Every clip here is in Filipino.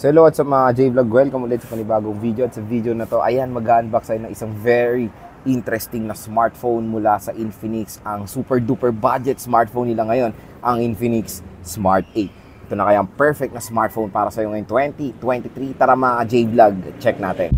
So hello at sa mga J-Vlog, welcome ulit sa panibagong video. At sa video na to, ayan, mag-unbox tayo ng isang very interesting na smartphone mula sa Infinix. Ang super duper budget smartphone nila ngayon, ang Infinix Smart 8. Ito na kaya ang perfect na smartphone para sa iyo ngayon 2023. Tara mga J-Vlog, check natin.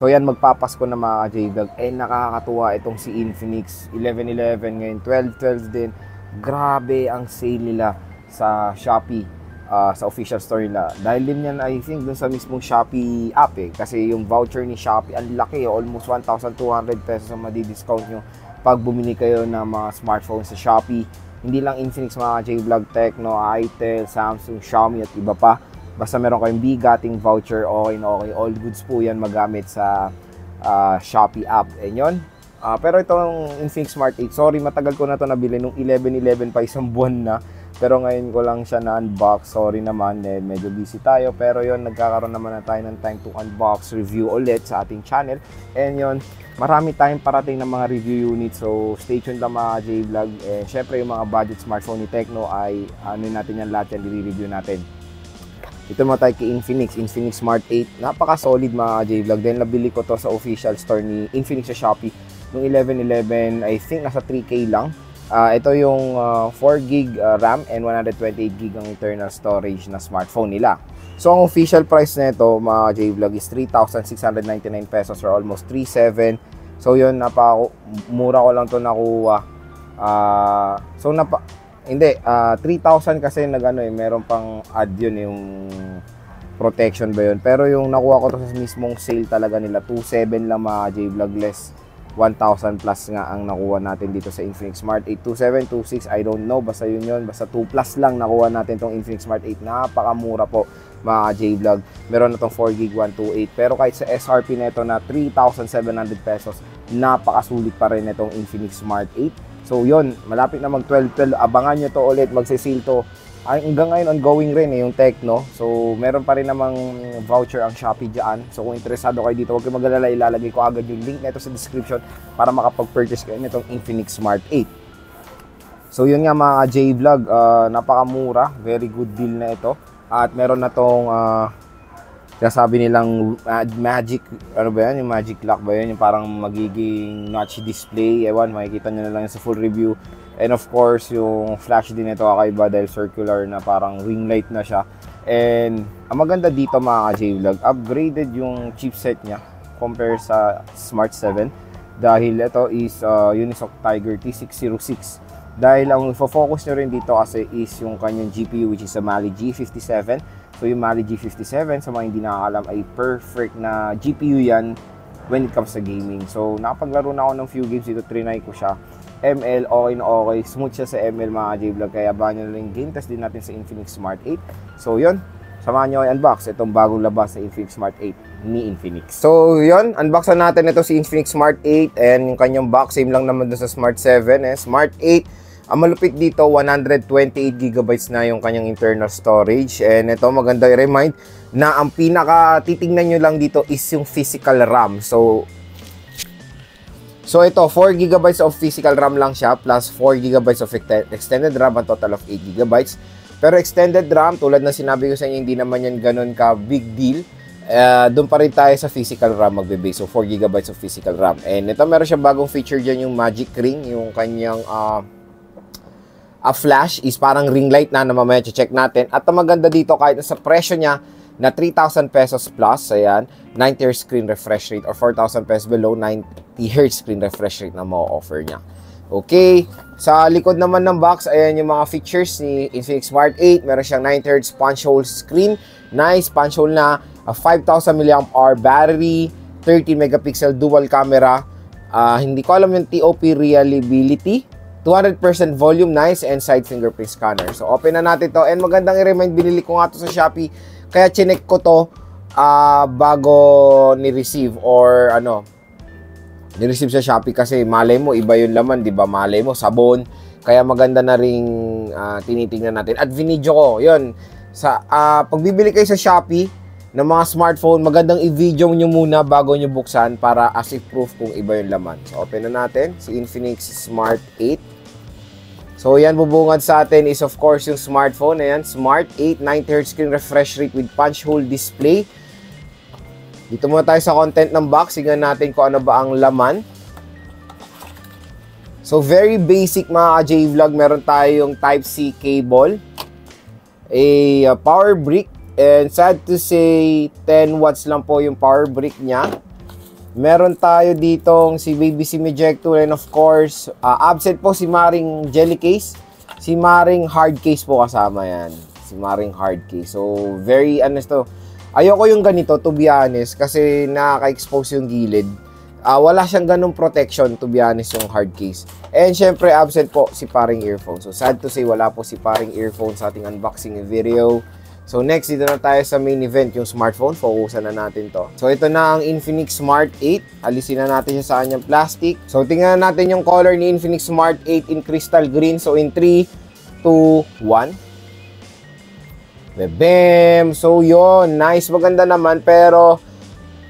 So yan, magpapasko na mga J-Vlog. Nakakatuwa itong si Infinix 1111 ngayon, 1212 din. Grabe ang sale nila sa Shopee, sa official store nila. Dahil din yan, I think, dun sa mismong Shopee app kasi yung voucher ni Shopee, ang laki, almost 1,200 pesos ang madi-discount nyo pag bumili kayo ng mga smartphone sa Shopee. Hindi lang Infinix mga J-Vlog, Tecno, Itel, Samsung, Xiaomi at iba pa. Basta meron kayong bigating voucher, okay na okay. All goods po yan magamit sa Shopee app. Yun. Pero itong Infinix Smart 8, sorry, matagal ko na to nabili nung 1111 pa, isang buwan na. Pero ngayon ko lang siya na-unbox. Sorry naman, medyo busy tayo. Pero yun, nagkakaroon naman na tayo ng time to unbox, review ulit sa ating channel. And yun, marami tayong parating ng mga review units. So stay tuned lang mga J-Vlog. Syempre yung mga budget smartphone ni Tecno ay ano natin yan lahat yan, i-review natin. Ito mo tayo kay Infinix Smart 8. Napaka-solid mga J-Vlog. Then nabili ko to sa official store ni Infinix sa Shopee. Nung 1111, I think nasa 3K lang. Ito yung 4GB RAM and 128GB ang internal storage na smartphone nila. So ang official price na ito mga J-Vlog is 3,699 pesos or almost 3,700. So yun, mura ko lang to nakuha. Hindi, 3,000 kasi meron pang add yun, yung protection ba yun. Pero yung nakuha ko to sa mismong sale talaga nila, 2,700 lang mga J-Vlog, less 1,000 plus nga ang nakuha natin dito sa Infinix Smart 8. 2,700, 2,600, I don't know, basta yun. Basta 2 plus lang nakuha natin tong Infinix Smart 8. Napakamura po mga J-Vlog. Meron na tong 4GB 128. Pero kahit sa SRP na ito na 3,700 pesos, napakasulit pa rin itong Infinix Smart 8. So yun, malapit na mag 12-12. Abangan nyo to ulit, magsisil to. Hanggang ngayon ongoing rin yung Tecno. So meron pa rin namang voucher ang Shopee dyan. So kung interesado kayo dito, huwag kayo mag-alala, ilalagay ko agad yung link na ito sa description para makapag-purchase kayo nitong Infinix Smart 8. So yun nga mga J-Vlog, napakamura, very good deal na ito. At meron na tong sabi nilang magic, ano ba yan? Yung magic lock ba yan? Yung parang magiging notch display. Ewan, makikita nyo na lang sa full review. And of course, yung flash din ito kakaiba dahil circular na parang ring light na siya. And ang maganda dito mga J-Vlog, upgraded yung chipset niya compare sa Smart 7. Dahil ito is Unisoc Tiger T606. Dahil ang focus nyo rin dito kasi is yung kanyang GPU which is a Mali G57. So yung Mali G57 sa mga hindi nakakalam ay perfect na GPU yan when it comes sa gaming. So nakapaglaro na ako ng few games dito, trinay ko siya. ML, okay na okay. Smooth siya sa ML mga J-Vlog. Kaya abangan nyo na yung game test din natin sa Infinix Smart 8. So yun, samahan nyo i-unbox itong bagong labas sa Infinix Smart 8 ni Infinix. So yun, unboxan natin ito si Infinix Smart 8 and yung kanyang box, same lang naman dun sa Smart 7. Smart 8, ang malupit dito, 128GB na yung kanyang internal storage. And ito, maganda i-remind na ang pinaka titingnan nyo lang dito is yung physical RAM. So ito, 4GB of physical RAM lang siya plus 4GB of extended RAM, ang total of 8GB. Pero extended RAM, tulad na sinabi ko sa inyo, hindi naman yan ganun ka big deal. Doon pa rin tayo sa physical RAM magbe-base. So 4GB of physical RAM. And ito, meron siya bagong feature dyan, yung magic ring, yung kanyang flash is parang ring light na mamaya check natin. At ang maganda dito, kahit sa presyo niya na 3,000 pesos plus, ayan, 90Hz screen refresh rate or 4,000 pesos below, 90Hz screen refresh rate na ma-offer niya. Okay, sa likod naman ng box, ayan yung mga features ni Infinix Smart 8. Meron siyang 9Hz punch hole screen, nice punch hole na, 5,000 mAh battery, 13 megapixel dual camera, hindi ko alam yung TOP reliability, 200% volume, nice, and side fingerprint scanner. So, open na natin to. And magandang i-remind, binili ko nga to sa Shopee. Kaya chinek ko to bago ni-receive or ni-receive sa Shopee kasi malay mo, iba yung laman, di ba? Malay mo, sabon. Kaya maganda na ring tinitingnan natin. At video ko, yun. Pag bibili kayo sa Shopee, ng mga smartphone, magandang i-video nyo muna bago nyo buksan para as if proof kung iba yung laman. So, open na natin si Infinix Smart 8. So, yan bubungad sa atin is of course yung smartphone. Ayan, Smart 8, 90Hz screen refresh rate with punch hole display. Dito muna tayo sa content ng box. Tingnan natin kung ano ba ang laman. So, very basic mga J-Vlog. Meron tayong Type-C cable, a power brick, and sad to say, 10 watts lang po yung power brick niya. Meron tayo ditong si baby SIM ejector, and of course, absent po si Maring jelly case. Si Maring hard case po kasama yan. Si Maring hard case. So, very honest to. Ayoko yung ganito, to be honest, kasi nakaka-expose yung gilid. Wala siyang ganung protection, to be honest, yung hard case. And syempre, absent po si paring earphone. So, sad to say, wala po si paring earphone sa ating unboxing video. So, next, dito na tayo sa main event, yung smartphone. Focusan na natin to. So, ito na ang Infinix Smart 8. Alisin na natin siya sa kanyang plastic. So, tingnan natin yung color ni Infinix Smart 8 in crystal green. So, in 3, 2, 1. Bebem! So, yun. Nice. Maganda naman. Pero,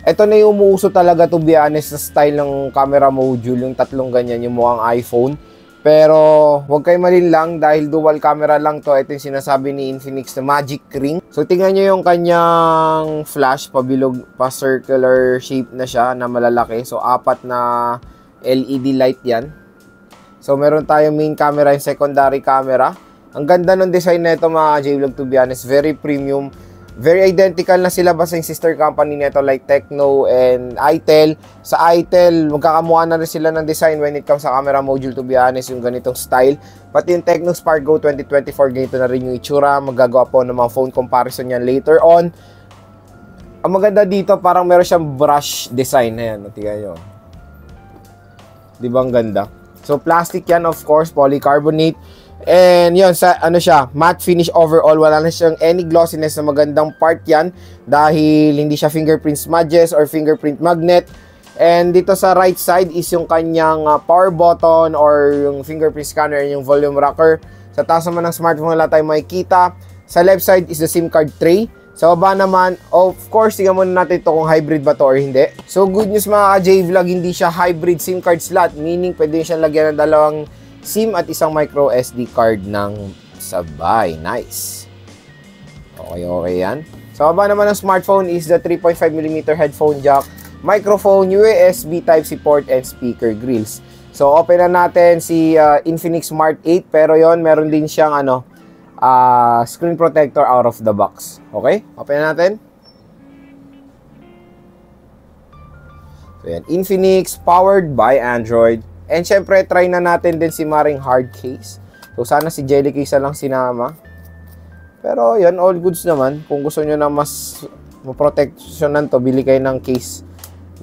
ito na yung umuuso talaga, to be honest, sa style ng camera module. Yung tatlong ganyan, yung mukhang iPhone. Pero, huwag kayo malinlang dahil dual camera lang to. Ito yung sinasabi ni Infinix na Magic Ring. So, tingnan nyo yung kanyang flash. Pabilog, pa-circular shape na siya na malalaki. So, 4 na LED light yan. So, meron tayong main camera and secondary camera. Ang ganda ng design na ito mga J-Vlog, to be honest. Very premium. Very identical na sila basta yung sister company nito like Tecno and Itel. Sa Itel, magkakamukha na rin sila ng design when it comes sa camera module, to be honest, yung ganitong style. Pati yung Tecno Spark Go 2024, ganito na rin yung itsura. Magagawa po ng mga phone comparison yan later on. Ang maganda dito, parang meron siyang brush design. Ayan, tingnan nyo. Diba ang ganda? So, plastic yan, of course, polycarbonate. And yun, sa ano siya, matte finish overall. Wala na siyang any glossiness, na magandang part yan dahil hindi siya fingerprint smudges or fingerprint magnet. And dito sa right side is yung kanyang power button or yung fingerprint scanner and yung volume rocker. Sa taas naman ng smartphone wala tayong makikita. Sa left side is the SIM card tray. Sa baba naman, of course, tingnan muna natin ito kung hybrid ba to or hindi. So good news mga ka-J-Vlog, hindi siya hybrid SIM card slot. Meaning pwede siyang lagyan ng dalawang SIM at isang micro SD card ng sabay. Nice. Okay yan. Sa baba naman ng smartphone is the 3.5mm headphone jack, microphone, USB Type-C port, and speaker grills. So, open na natin si Infinix Smart 8. Pero yon meron din siyang screen protector out of the box. Okay? Open na natin. So, yan. Infinix, powered by Android. And syempre, try na natin din si Maring hard case. So, sana si jelly case lang sinama. Pero, yan, all goods naman. Kung gusto nyo na mas proteksyonan to, bili kayo ng case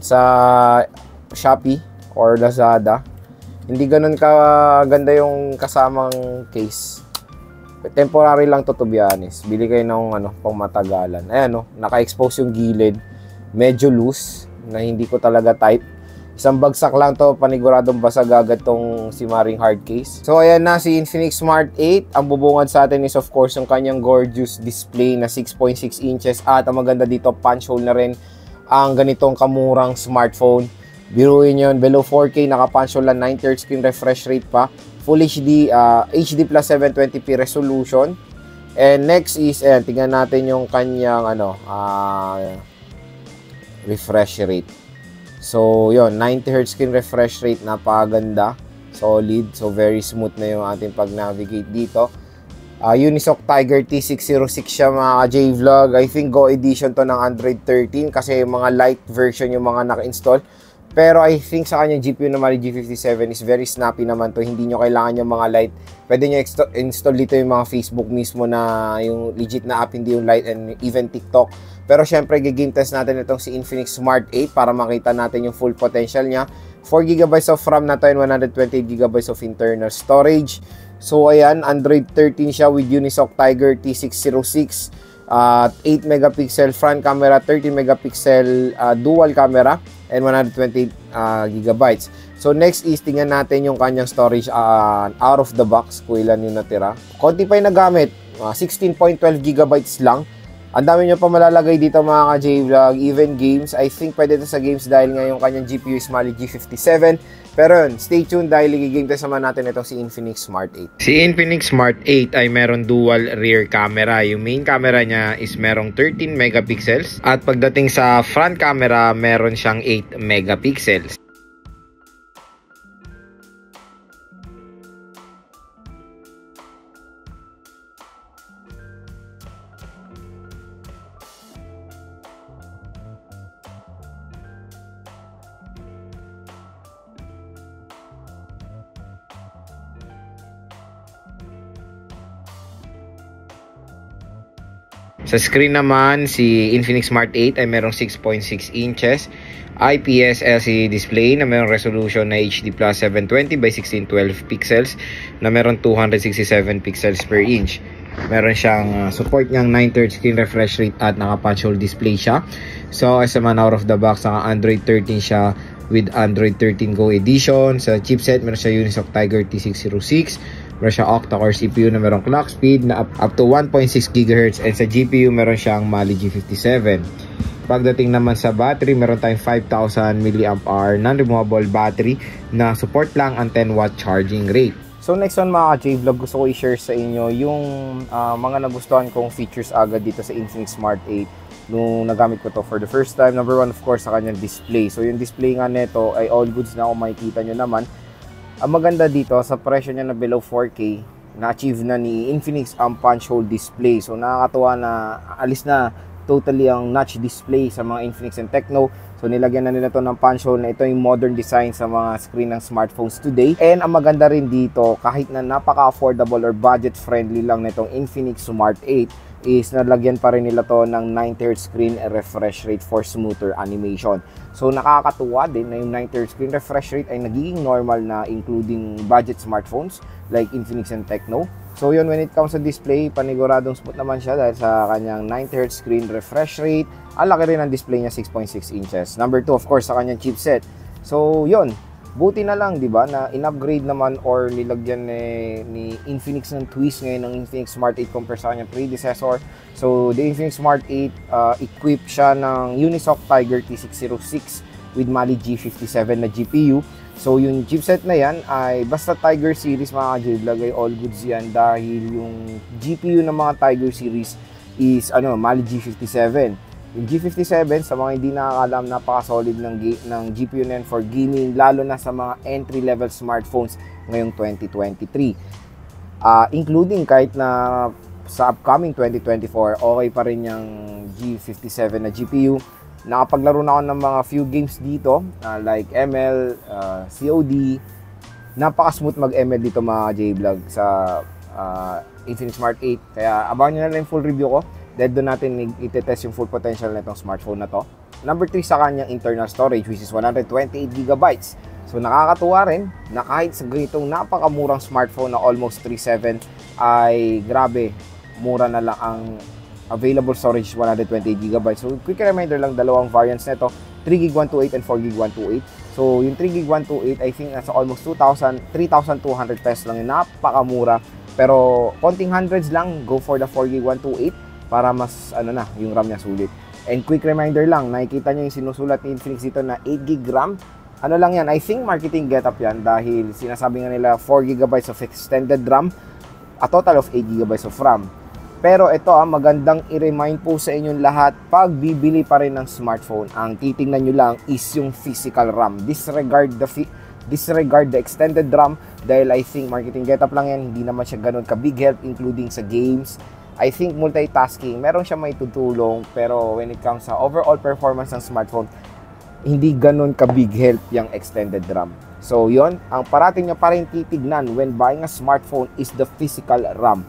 sa Shopee or Lazada. Hindi ganun kaganda yung kasamang case. Temporary lang to be honest. Bili kayo ng pang matagalan. Ayan, naka-expose yung gilid. Medyo loose, na hindi ko talaga type. Isang bagsak lang to, paniguradong basag agad tong si Maring hard case. So, ayan na si Infinix Smart 8. Ang bubungad sa atin is of course yung kanyang gorgeous display na 6.6 inches. At ang maganda dito, punch hole na rin ang ganitong kamurang smartphone. Biruin yun, below 4K, naka-punch hole na 90Hz screen refresh rate pa. Full HD, HD plus 720p resolution. And next is, ayan, tingnan natin yung kanyang refresh rate. So, yun, 90Hz screen refresh rate, napakaganda, solid, so very smooth na yung ating pag-navigate dito. Unisoc Tiger T606 siya mga J-Vlog. I think Go Edition to ng Android 13 kasi yung mga light version yung mga naka-install. Pero I think sa kanyang GPU na Mali G57 is very snappy naman to. Hindi nyo kailangan yung mga light. Pwede nyo install dito yung mga Facebook mismo na yung legit na app, hindi yung light, and even TikTok. Pero syempre, game test natin itong si Infinix Smart 8 para makita natin yung full potential niya. 4GB of RAM na to and 128GB of internal storage. So ayan, Android 13 siya with Unisoc Tiger T606. 8 megapixel front camera, 13 megapixel dual camera, and 128 gigabytes. So next is tingnan natin yung kanyang storage out of the box, kung ilan yung natira. Konti pa yung nagamit, 16.12 gigabytes lang. Ang dami nyo pa malalagay dito mga ka-J-Vlog, even games. I think pwede ito sa games dahil nga yung kanyang GPU is Mali G57. Pero yun, stay tuned dahil i-game test naman natin itong si Infinix Smart 8. Si Infinix Smart 8 ay meron dual rear camera. Yung main camera niya is merong 13 megapixels. At pagdating sa front camera, meron siyang 8 megapixels. Sa screen naman, si Infinix Smart 8 ay merong 6.6 inches IPS LCD display na merong resolution na HD Plus 720 by 1612 pixels na merong 267 pixels per inch. Meron siyang support niyang 9/3 screen refresh rate at naka-punch hole display siya. So as a man out of the box, naka Android 13 siya with Android 13 Go edition. Sa chipset, meron siya Unisoc Tiger T606. Meron siyang octa-core CPU na merong clock speed na up to 1.6 GHz, and sa GPU meron siyang Mali G57. Pagdating naman sa battery, meron tayong 5,000 mAh non-removable battery na support lang ang 10 watt charging rate. So next one mga ka-J-Vlog, gusto ko i-share sa inyo yung mga nagustuhan kong features agad dito sa Infinix Smart 8 nung nagamit ko to for the first time. Number one, of course, sa kanyang display. So yung display nga nito ay all goods na, kung makikita nyo naman. Ang maganda dito, sa presyo niya na below 4K, na-achieve na ni Infinix ang punch hole display. So nakakatuwa na alis na totally ang notch display sa mga Infinix and Tecno. So nilagyan na nila to ng punch hole na ito yung modern design sa mga screen ng smartphones today. And ang maganda rin dito, kahit na napaka-affordable or budget-friendly lang nitong Infinix Smart 8, is nalagyan pa rin nila to ng 9/3 screen refresh rate for smoother animation. So nakakatuwa din na yung 9/3 screen refresh rate ay nagiging normal na including budget smartphones like Infinix and Tecno. So yun, when it comes to display, paniguradong smooth naman siya dahil sa kanyang 9/3 screen refresh rate. Ang laki rin ang display niya, 6.6 inches. Number 2, of course, sa kanyang chipset. So yun, buti na lang, di ba, na in-upgrade naman or nilagyan ni Infinix ng twist ngayon ng Infinix Smart 8 compare sa kanyang predecessor. So the Infinix Smart 8 equipped siya ng Unisoc Tiger T606 with Mali G57 na GPU. So yung chipset na yan ay basta Tiger series mga ka-J-Vlog ay all goods yan dahil yung GPU ng mga Tiger series is Mali G57. Yung G57, sa mga hindi nakakalam, napaka-solid ng GPU na yan for gaming, lalo na sa mga entry-level smartphones ngayong 2023. Including kahit na sa upcoming 2024, okay pa rin yung G57 na GPU. Nakapaglaro na ako ng mga few games dito, like ML, COD. Napaka-smooth mag-ML dito mga J-Vlog sa Infinix Smart 8. Kaya abangan nyo na lang yung full review ko. Dahil doon natin i-test yung full potential na itong smartphone na to. Number 3 sa kanyang internal storage, which is 128GB. So nakakatuwa rin na kahit sa ganitong napakamurang smartphone na almost 3.7 ay grabe, mura na lang ang available storage, 128GB. So quick reminder lang, dalawang variants na ito, 3GB 128 and 4GB 128. So yung 3GB 128 I think nasa almost 3,200 pesos lang, yung napakamura. Pero konting hundreds lang, go for the 4GB 128 para mas yung RAM niya sulit. And quick reminder lang, nakikita niyo yung sinusulat ni Infinix dito na 8GB RAM. Ano lang yan, I think marketing getup yan dahil sinasabi nga nila 4GB of extended RAM, a total of 8GB of RAM. Pero ito magandang i-remind po sa inyong lahat, pag bibili pa rin ng smartphone, ang titingnan nyo lang is yung physical RAM. Disregard the extended RAM dahil I think marketing getup lang yan, hindi naman siya ganun ka-big help including sa games. I think multitasking, meron siya may tutulong, pero when it comes sa overall performance ng smartphone, hindi ganun ka-big help yung extended RAM. So yon, ang parating nyo pa rin titignan when buying a smartphone is the physical RAM.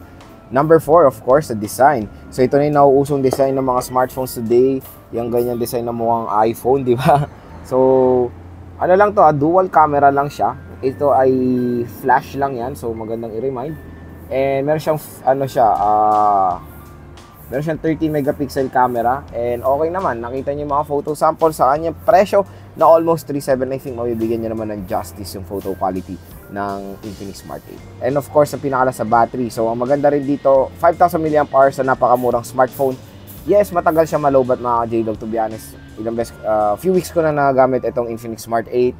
Number 4, of course, the design. So ito na yung nauusong design ng mga smartphones today, yung ganyan design na mukhang iPhone, di ba? So lang to, dual camera lang siya. Ito ay flash lang yan, so magandang i-remind. And meron siyang meron siyang 13 megapixel camera, and okay naman, nakita niyo yung mga photo sample sa kanyang presyo na almost 3.7. I think mabibigyan niya naman ng justice yung photo quality ng Infinix Smart 8. And of course, ang pinakala sa battery. So ang maganda rin dito, 5,000 mAh sa napakamurang smartphone. Yes, matagal siya malobat mga J-Vlog, to be honest. Few weeks ko na nagamit itong Infinix Smart 8.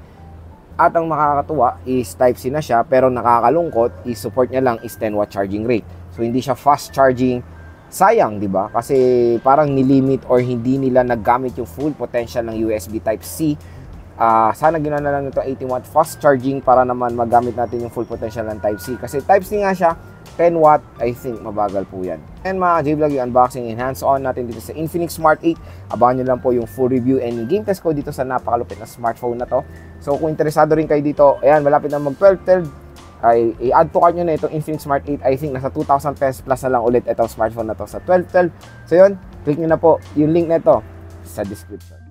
At ang makakatuwa is Type-C na siya, pero nakakalungkot is support niya lang is 10 watt charging rate. So hindi siya fast charging. Sayang, di ba? Kasi parang nilimit or hindi nila naggamit yung full potential ng USB Type-C. Sana ginawa na lang ito 18 watt fast charging para naman magamit natin yung full potential ng Type-C. Kasi Type-C nga siya, 10 watt, I think mabagal po yan. And mga J-Vlog, yung unboxing and hands-on natin dito sa Infinix Smart 8. Abangan nyo lang po yung full review and game test ko dito sa napakalupit na smartphone na to. So kung interesado rin kayo dito, ayan, malapit na mag-12 ay i-add to cart nyo na itong Infinix Smart 8. I think nasa 2,000 pesos plus na lang ulit itong smartphone na to sa 12. So yun, click nyo na po yung link na ito sa description.